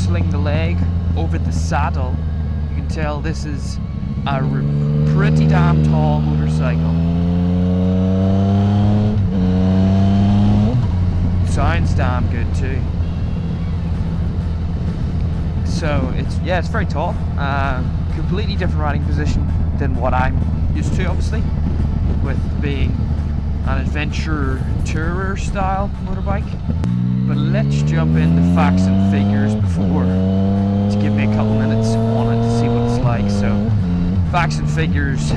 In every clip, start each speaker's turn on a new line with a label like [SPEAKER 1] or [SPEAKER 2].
[SPEAKER 1] sling the leg over the saddle, you can tell this is a pretty damn tall motorcycle. Sounds damn good too. So it's very tall. Completely different riding position than what I'm used to, obviously, with being an adventure tourer style motorbike. But let's jump into facts and figures before, to give me a couple minutes on it to see what it's like. So facts and figures: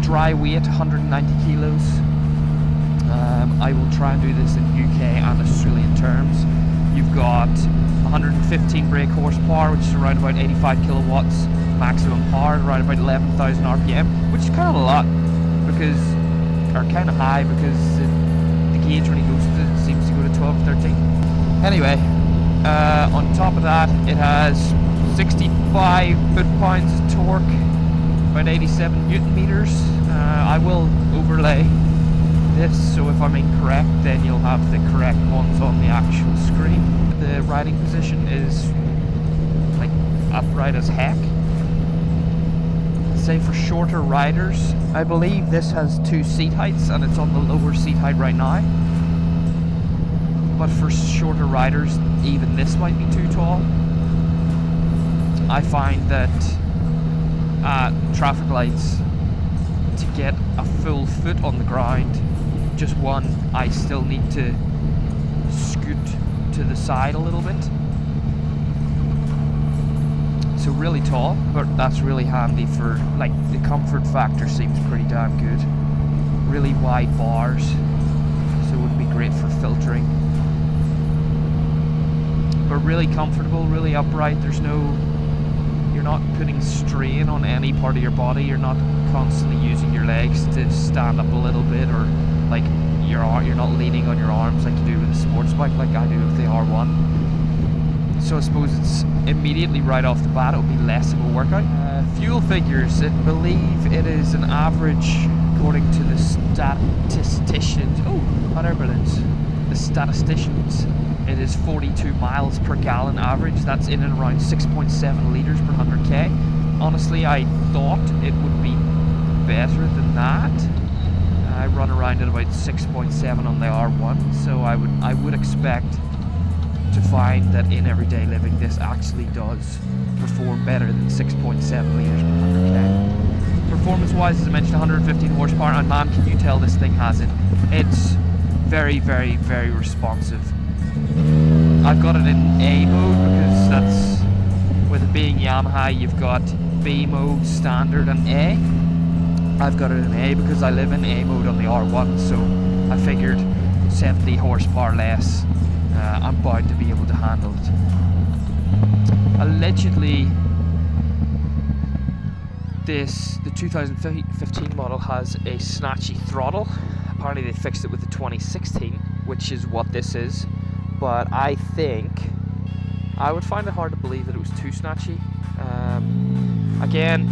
[SPEAKER 1] dry weight 190 kilos. I will try and do this in UK and Australian terms. You've got 115 brake horsepower, which is around about 85 kilowatts. Maximum power around about 11,000 RPM, which is kind of a lot, because, or kind of high, because the gauge when he goes to it seems to go to 12, 13. Anyway, on top of that, it has 65 foot-pounds of torque, about 87 newton meters. I will overlay this, so if I'm incorrect, then you'll have the correct ones on the actual screen. The riding position is like upright as heck. Say for shorter riders, I believe this has 2 seat heights, and it's on the lower seat height right now. But for shorter riders, even this might be too tall. I find that traffic lights, to get a full foot on the ground, just one, I still need to scoot to the side a little bit. So really tall, but that's really handy for, like, the comfort factor seems pretty damn good. Really wide bars, so it would be great for filtering. But really comfortable, really upright. There's no, you're not putting strain on any part of your body. You're not constantly using your legs to stand up a little bit, or like you're not leaning on your arms like you do with a sports bike, like I do with the R1. So I suppose it's immediately right off the bat, it'll be less of a workout. Fuel figures, I believe it is an average, according to the statisticians. Oh, hot air balloons. The statisticians, it is 42 miles per gallon average. That's in and around 6.7 litres per 100k. Honestly, I thought it would be better than that. I run around at about 6.7 on the R1, so I would expect to find that in everyday living this actually does perform better than 6.7 litres per 100k. Performance wise, as I mentioned, 115 horsepower, and man, can you tell this thing has it. It's very, very, very responsive. I've got it in A mode because that's, with it being Yamaha, you've got B mode, standard and A. I've got it in A because I live in A mode on the R1, so I figured 70 horsepower less, I'm bound to be able to handle it. Allegedly, the 2015 model has a snatchy throttle. Apparently they fixed it with the 2016, which is what this is. But I think I would find it hard to believe that it was too snatchy. Again,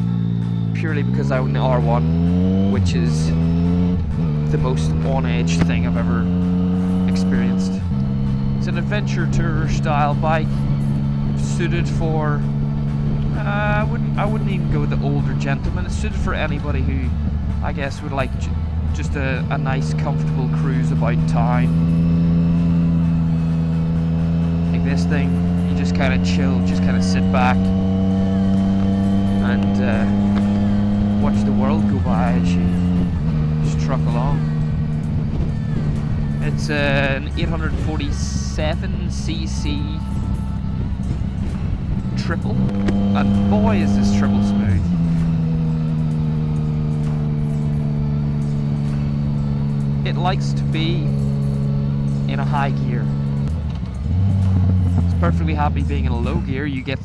[SPEAKER 1] purely because I own the R1, which is the most on-edge thing I've ever experienced. It's an adventure tourer style bike, suited for, I wouldn't even go with the older gentleman. It's suited for anybody who, I guess, would like just a nice, comfortable cruise about town. Like this thing, you just kind of chill, just kind of sit back and watch the world go by as you just truck along. It's an 847cc triple, and boy is this triple smooth. It likes to be in a high gear. It's perfectly happy being in a low gear. You get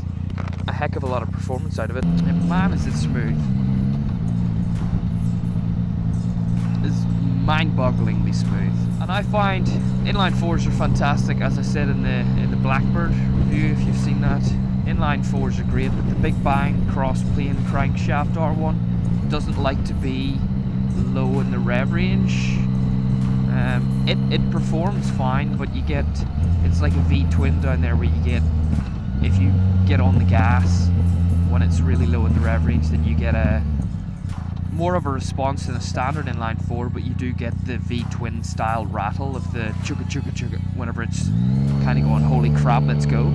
[SPEAKER 1] a heck of a lot of performance out of it, and man is it smooth. It's mind-bogglingly smooth. And I find inline 4s are fantastic, as I said in the Blackbird review, if you've seen that. Inline 4s are great, but the Big Bang cross-plane crankshaft R1 doesn't like to be low in the rev range. It performs fine, but you get, it's like a V-twin down there where you get, if you get on the gas when it's really low in the rev range, then you get a more of a response than a standard inline 4, but you do get the V-twin style rattle of the chugga chugga chugga whenever it's kind of going, holy crap, let's go.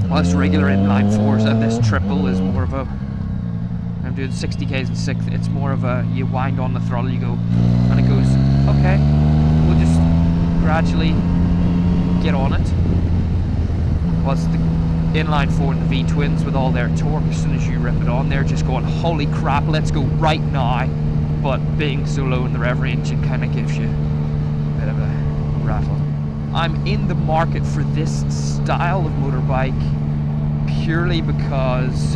[SPEAKER 1] Whilst regular inline 4s and this triple is more of a, I'm doing 60 k's in 6th, it's more of a, you wind on the throttle, you go, and it goes, okay, we'll just gradually get on it. Whilst the inline 4 and the V-twins with all their torque, as soon as you rip it on, they're just going, holy crap, let's go right now. But being so low in the rev range, it kind of gives you a bit of a rattle. I'm in the market for this style of motorbike purely because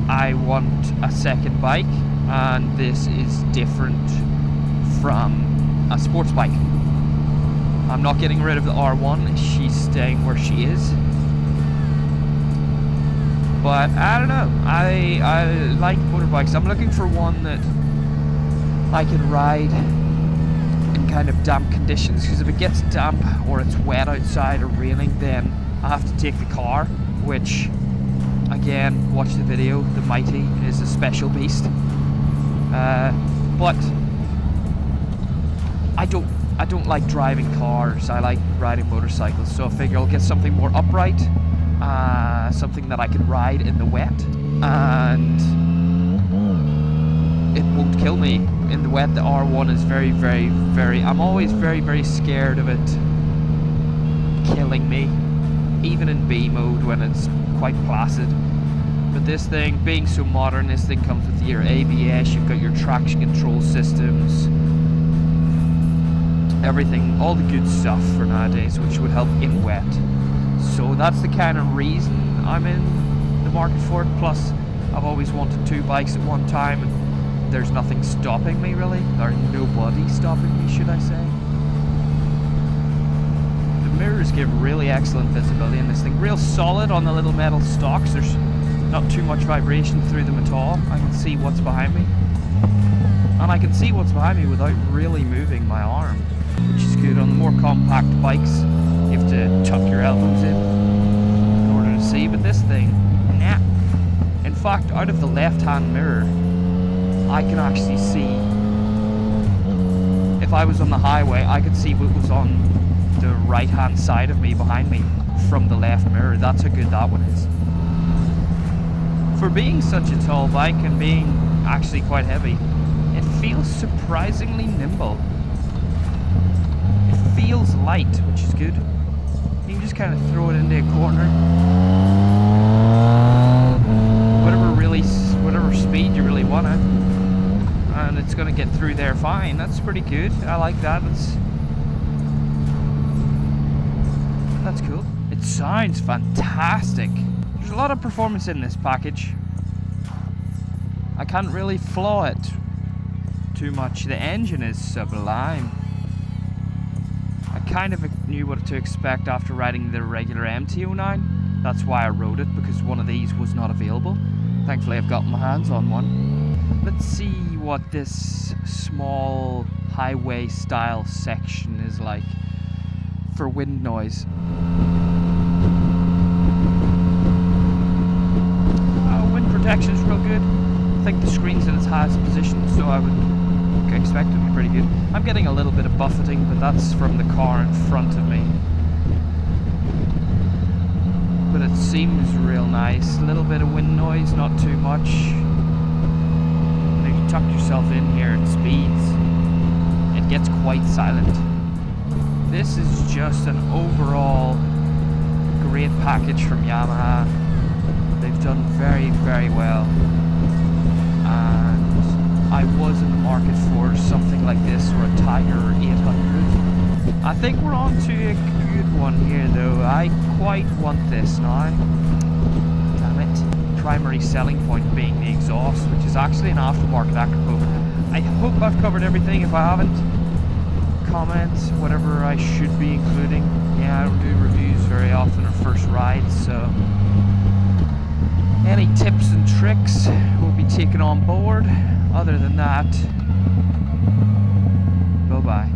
[SPEAKER 1] I want a second bike, and this is different from a sports bike. I'm not getting rid of the R1, she's staying where she is. But I don't know, I like motorbikes. I'm looking for one that I can ride in kind of damp conditions, because if it gets damp or it's wet outside or raining, then I have to take the car, which, again, watch the video, the Mighty is a special beast. But I don't like driving cars, I like riding motorcycles, so I figure I'll get something more upright, something that I can ride in the wet, and it won't kill me in the wet. The R1 is very, very, very, I'm always very, very scared of it killing me, even in B mode when it's quite placid. But this thing, being so modern, this thing comes with your ABS, you've got your traction control systems, everything, all the good stuff for nowadays, which would help in wet. So that's the kind of reason I'm in the market for it. Plus, I've always wanted 2 bikes at one time, and there's nothing stopping me really, or nobody stopping me, should I say. The mirrors give really excellent visibility in this thing, real solid on the little metal stocks. There's not too much vibration through them at all. I can see what's behind me, and I can see what's behind me without really moving my arm, which is good. On the more compact bikes, you have to tuck your elbows in order to see, but this thing, nah. In fact, out of the left-hand mirror, I can actually see, if I was on the highway, I could see what was on the right-hand side of me, behind me, from the left mirror. That's how good that one is. For being such a tall bike and being actually quite heavy, it feels surprisingly nimble. Feels light, which is good. You can just kind of throw it into a corner, whatever speed you really want it, and it's going to get through there fine. That's pretty good. I like that. That's cool. It sounds fantastic. There's a lot of performance in this package. I can't really flaw it too much. The engine is sublime. I kind of knew what to expect after riding the regular MT-09. That's why I rode it, because one of these was not available. Thankfully I've got my hands on one. Let's see what this small highway style section is like for wind noise. Wind protection is real good. I think the screen's in its highest position, so I would expect it to be pretty good. I'm getting a little bit of buffeting, but that's from the car in front of me. But it seems real nice. A little bit of wind noise, not too much. And if you tuck yourself in here at speeds, it gets quite silent. This is just an overall great package from Yamaha. They've done very, very well. And I was in the market for something like this, or a Tiger 800. I think we're on to a good one here though. I quite want this now. Damn it. Primary selling point being the exhaust, which is actually an aftermarket Acropoke. I hope I've covered everything. If I haven't, comments, whatever I should be including. Yeah, I don't do reviews very often or first rides, so any tips and tricks will be taken on board. Other than that, bye-bye.